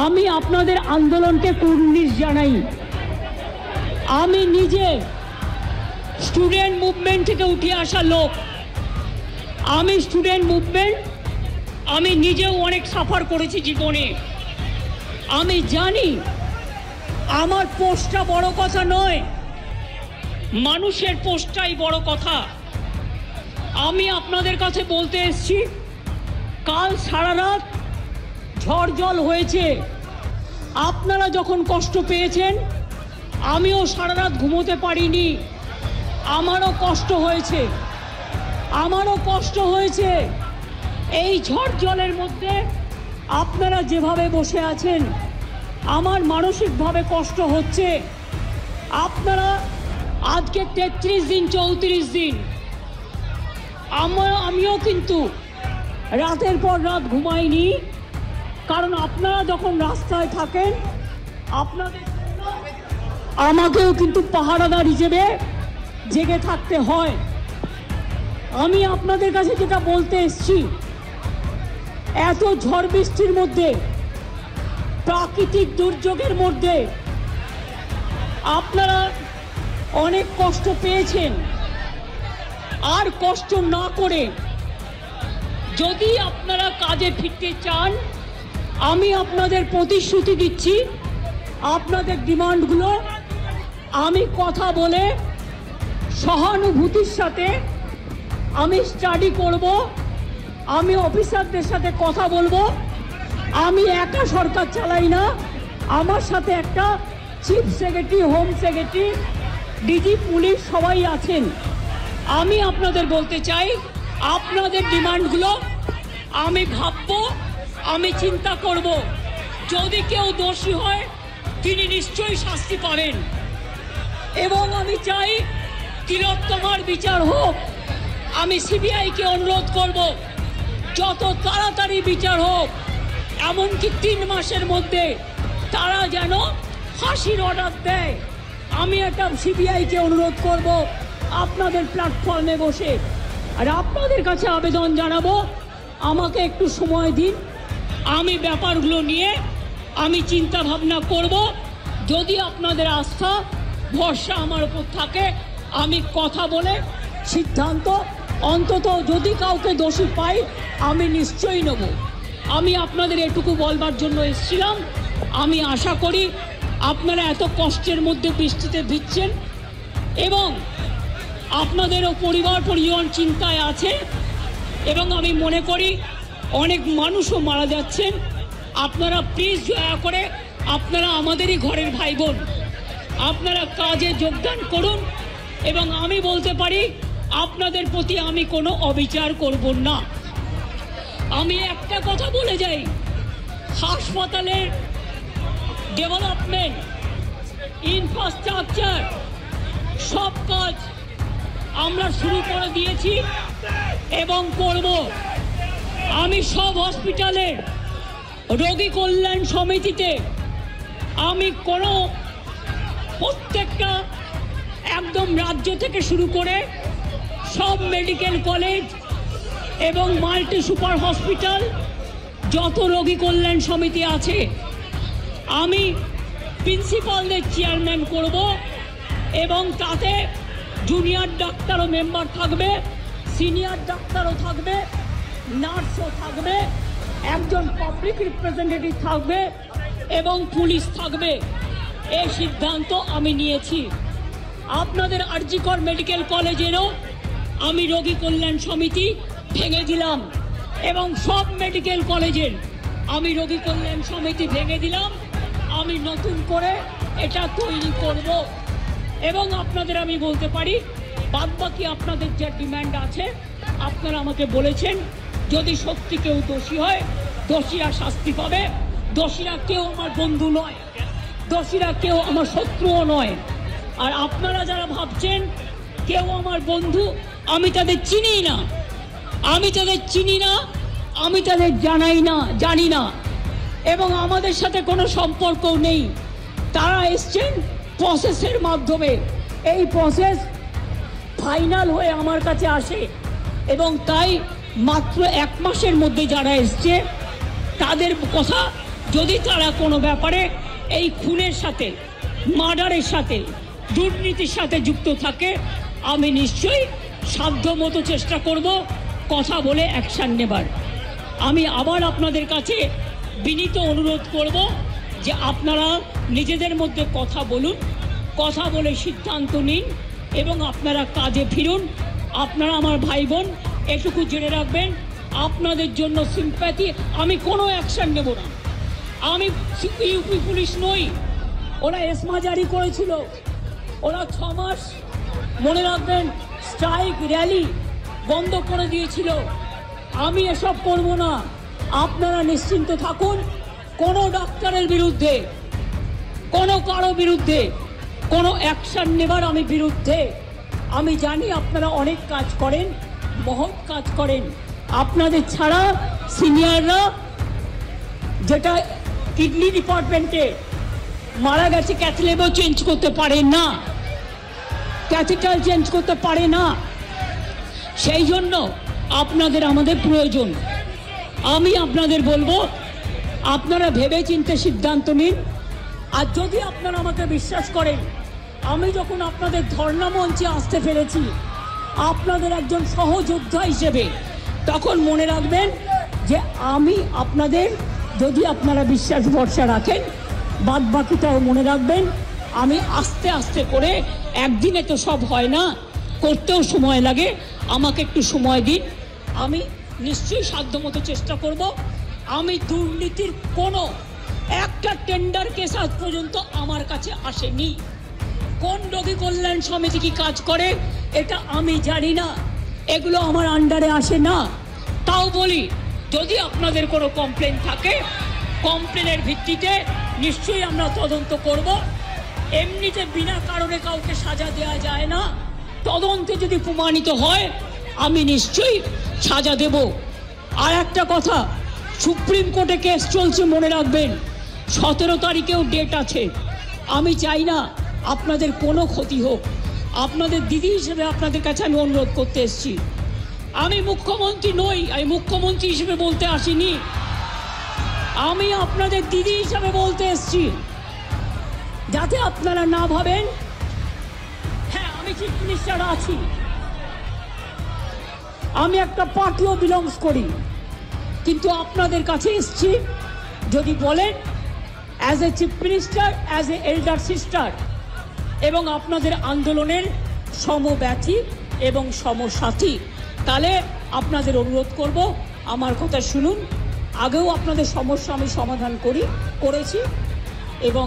আমি আপনাদের আন্দোলনকে কুর্নিশ জানাই। আমি নিজে স্টুডেন্ট মুভমেন্ট থেকে উঠে আসা লোক। আমি স্টুডেন্ট মুভমেন্ট আমি নিজেও অনেক সাফার করেছি জীবনে। আমি জানি আমার পোস্টটা বড় কথা নয়, মানুষের পোস্টটাই বড় কথা। আমি আপনাদের কাছে বলতে এসেছি, কাল সারা রাত ঝড় জল হয়েছে। আপনারা যখন কষ্ট পেয়েছেন, আমিও সারা রাত ঘুমোতে পারিনি। আমারও কষ্ট হয়েছে। এই ঝড় জলের মধ্যে আপনারা যেভাবে বসে আছেন, আমার মানসিকভাবে কষ্ট হচ্ছে। আপনারা আজকে 33 দিন 34 দিন, আমিও কিন্তু রাতের পর রাত ঘুমাইনি। কারণ আপনারা যখন রাস্তায় থাকেন, আপনাদের আমাকেও কিন্তু পাহারাদার হিসেবে জেগে থাকতে হয়। আমি আপনাদের কাছে যেটা বলতে এসেছি, এত ঝড় বৃষ্টির মধ্যে, প্রাকৃতিক দুর্যোগের মধ্যে আপনারা অনেক কষ্ট পেয়েছেন। আর কষ্ট না করে যদি আপনারা কাজে ফিরতে চান, আমি আপনাদের প্রতিশ্রুতি দিচ্ছি, আপনাদের ডিমান্ডগুলো আমি কথা বলে সহানুভূতির সাথে আমি স্টাডি করব। আমি অফিসারদের সাথে কথা বলবো। আমি একা সরকার চালাই না, আমার সাথে একটা chief secretary, home secretary, DG police সবাই আছেন। আমি আপনাদের বলতে চাই, আপনাদের ডিমান্ডগুলো আমি ভাববো, আমি চিন্তা করব। যদি কেউ দোষী হয়, তিনি নিশ্চয়ই শাস্তি পাবেন। এবং আমি চাই তিলোত্তমার বিচার হোক। আমি সিবিআইকে অনুরোধ করব, যত তাড়াতাড়ি বিচার হোক। এমনকি 3 মাসের মধ্যে তারা যেন ফাঁসির অর্ডার দেয়। আমি একটা সিবিআইকে অনুরোধ করব আপনাদের প্ল্যাটফর্মে বসে। আর আপনাদের কাছে আবেদন জানাবো, আমাকে একটু সময় দিন। আমি ব্যাপারগুলো নিয়ে আমি চিন্তা ভাবনা করব। যদি আপনাদের আস্থা ভরসা আমার উপর থাকে, আমি কথা বলে সিদ্ধান্ত, অন্তত যদি কাউকে দোষী পাই, আমি নিশ্চয়ই নেব। আমি আপনাদের এটুকু বলবার জন্য এসেছিলাম। আমি আশা করি আপনারা এত কষ্টের মধ্যে বৃষ্টিতে ভিজছেন এবং আপনাদেরও পরিবার চিন্তায় আছে। এবং আমি মনে করি অনেক মানুষও মারা যাচ্ছেন। আপনারা প্লিজ দয়া করে, আপনারা আমাদেরই ঘরের ভাই বোন, আপনারা কাজে যোগদান করুন। এবং আমি বলতে পারি, আপনাদের প্রতি আমি কোনো অবিচার করব না। আমি একটা কথা বলে যাই, হাসপাতালের ডেভেলপমেন্ট, ইনফ্রাস্ট্রাকচার সব কাজ আমরা শুরু করে দিয়েছি এবং করব। আমি সব হসপিটালের রোগী কল্যাণ সমিতিতে আমি প্রত্যেকটা একদম রাজ্য থেকে শুরু করে সব মেডিকেল কলেজ এবং মাল্টি সুপার হসপিটাল, যত রোগী কল্যাণ সমিতি আছে, আমি প্রিন্সিপালদের চেয়ারম্যান করব। এবং তাতে জুনিয়র ডাক্তারও মেম্বার থাকবে, সিনিয়র ডাক্তারও থাকবে, নার্সও থাকবে, একজন পাবলিক রিপ্রেজেন্টেটিভ থাকবে এবং পুলিশ থাকবে। এই সিদ্ধান্ত আমি নিয়েছি। আপনাদের আরজিকর মেডিকেল কলেজেরও আমি রোগী কল্যাণ সমিতি ভেঙে দিলাম এবং সব মেডিকেল কলেজের আমি রোগী কল্যাণ সমিতি ভেঙে দিলাম। আমি নতুন করে এটা তৈরি করব। এবং আপনাদের আমি বলতে পারি, বাদবাকি আপনাদের যে ডিমান্ড আছে, আপনারা আমাকে বলেছেন, যদি সত্যি কেউ দোষী হয়, দোষীরা শাস্তি পাবে। দোষীরা কেউ আমার বন্ধু নয়, দোষীরা কেউ আমার শত্রুও নয়। আর আপনারা যারা ভাবছেন কেউ আমার বন্ধু, আমি তাদের চিনি না, আমি তাদের জানি না এবং আমাদের সাথে কোনো সম্পর্কও নেই। তারা এসছেন প্রসেসের মাধ্যমে। এই প্রসেস ফাইনাল হয়ে আমার কাছে আসে এবং তাই মাত্র 1 মাসের মধ্যে যারা এসছে তাদের কথা যদি তারা কোনো ব্যাপারে এই খুনের সাথে, মার্ডারের সাথে, দুর্নীতির সাথে যুক্ত থাকে, আমি নিশ্চয়ই সাধ্যমতো চেষ্টা করব কথা বলে অ্যাকশন নেবার। আমি আবার আপনাদের কাছে বিনীত অনুরোধ করব যে আপনারা নিজেদের মধ্যে কথা বলুন, কথা বলে সিদ্ধান্ত নিন এবং আপনারা কাজে ফিরুন। আপনারা আমার ভাই বোন, এটুকু জেনে রাখবেন, আপনাদের জন্য সিম্প্যাথি, আমি কোনো অ্যাকশন নেব না। আমি ইউপি পুলিশ নই। ওরা এসমা জারি করেছিল, ওরা 6 মাস মনে রাখবেন স্ট্রাইক র্যালি বন্ধ করে দিয়েছিল। আমি এসব করব না। আপনারা নিশ্চিন্ত থাকুন, কোনো ডাক্তারের বিরুদ্ধে, কোনো কারো বিরুদ্ধে কোনো অ্যাকশন নেবার আমি বিরুদ্ধে। আমি জানি আপনারা অনেক কাজ করেন, মহৎ কাজ করেন। আপনাদের ছাড়া সিনিয়ররা, যেটা কিডনি ডিপার্টমেন্টে মারা গেছে, ক্যাথলেবও চেঞ্জ করতে পারে না, ক্যাথিটার চেঞ্জ করতে পারে না। সেই জন্য আপনাদের আমাদের প্রয়োজন। আমি আপনাদের বলবো, আপনারা ভেবে চিন্তে সিদ্ধান্ত নিন। আর যদি আপনারা আমাকে বিশ্বাস করেন, আমি যখন আপনাদের ধর্ণা মঞ্চে আসতে পেরেছি আপনাদের একজন সহযোদ্ধা হিসেবে, তখন মনে রাখবেন যে আমি আপনাদের, যদি আপনারা বিশ্বাস ভরসা রাখেন, বাদ বাকিটাও মনে রাখবেন। আমি আস্তে আস্তে করে, একদিনে তো সব হয় না, করতেও সময় লাগে, আমাকে একটু সময় দিন। আমি নিশ্চয়ই সাধ্যমতো চেষ্টা করব। আমি দুর্নীতির কোনো একটা টেন্ডার কেস আজ পর্যন্ত আমার কাছে আসেনি। কোন রোগী কল্যাণ সমিতি কি কাজ করে এটা আমি জানি না, এগুলো আমার আন্ডারে আসে না। তাও বলি, যদি আপনাদের কোনো কমপ্লেন থাকে, কমপ্লেনের ভিত্তিতে নিশ্চয়ই আমরা তদন্ত করব। এমনিতে বিনা কারণে কাউকে সাজা দেওয়া যায় না। তদন্তে যদি প্রমাণিত হয়, আমি নিশ্চয়ই সাজা দেব। আর একটা কথা, সুপ্রিম কোর্টে কেস চলছে, মনে রাখবেন 17 তারিখেও ডেট আছে। আমি চাই না আপনাদের কোনো ক্ষতি হোক। আপনাদের দিদি হিসেবে আপনাদের কাছে আমি অনুরোধ করতে এসেছি। আমি মুখ্যমন্ত্রী নই, আমি মুখ্যমন্ত্রী হিসেবে বলতে আসিনি, আমি আপনাদের দিদি হিসেবে বলতে এসেছি। যাতে আপনারা না ভাবেন, হ্যাঁ আমি চিফ মিনিস্টার আছি, আমি একটা পার্টিও বিলংস করি, কিন্তু আপনাদের কাছে এসেছি যদি বলেন as a chief minister, as a elder sister, এবং আপনাদের আন্দোলনের সমব্যথী এবং সমসাথী, তাহলে আপনাদের অনুরোধ করব আমার কথা শুনুন। আগেও আপনাদের সমস্যা আমি সমাধান করেছি এবং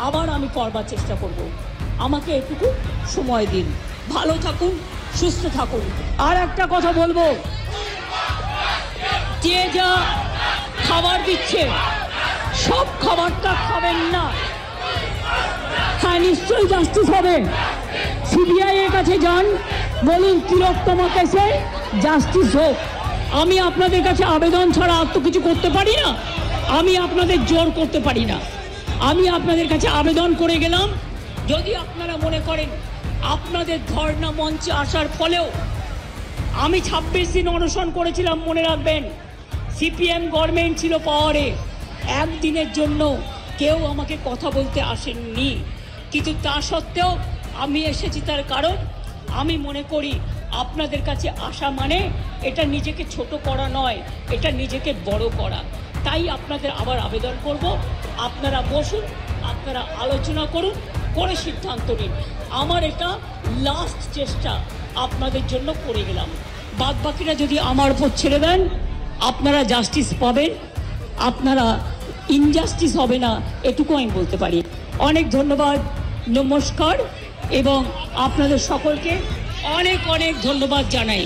আবার আমি করবার চেষ্টা করব। আমাকে এটুকু সময় দিন। ভালো থাকুন, সুস্থ থাকুন। আর একটা কথা বলবো, যে যা খাবার দিচ্ছে সব খাবারটা খাবেন না। হ্যাঁ, নিশ্চয়ই জাস্টিস হবে। সিবিআই এর কাছে যান, বলুন তিলোত্তমা কেসে জাস্টিস হোক। আমি আপনাদের কাছে আবেদন ছাড়া আর তো কিছু করতে পারি না, আমি আপনাদের জোর করতে পারি না। আমি আপনাদের কাছে আবেদন করে গেলাম, যদি আপনারা মনে করেন আপনাদের ধর্ণা মঞ্চে আসার ফলেও, আমি 26 দিন অনশন করেছিলাম, মনে রাখবেন সিপিএম গভর্নমেন্ট ছিল পাওয়ারে, একদিনের জন্য কেউ আমাকে কথা বলতে আসেননি। কিন্তু তা সত্ত্বেও আমি এসেছি, তার কারণ আমি মনে করি আপনাদের কাছে আসা মানে এটা নিজেকে ছোট করা নয়, এটা নিজেকে বড় করা। তাই আপনাদের আবার আবেদন করব, আপনারা বসুন, আপনারা আলোচনা করুন, করে সিদ্ধান্ত নিন। আমার এটা লাস্ট চেষ্টা আপনাদের জন্য করে গেলাম। বাদ বাকিরা যদি আমার উপর ছেড়ে দেন, আপনারা জাস্টিস পাবেন, আপনারা ইনজাস্টিস হবে না, এটুকু আমি বলতে পারি। অনেক ধন্যবাদ, নমস্কার, এবং আপনাদের সকলকে অনেক অনেক ধন্যবাদ জানাই।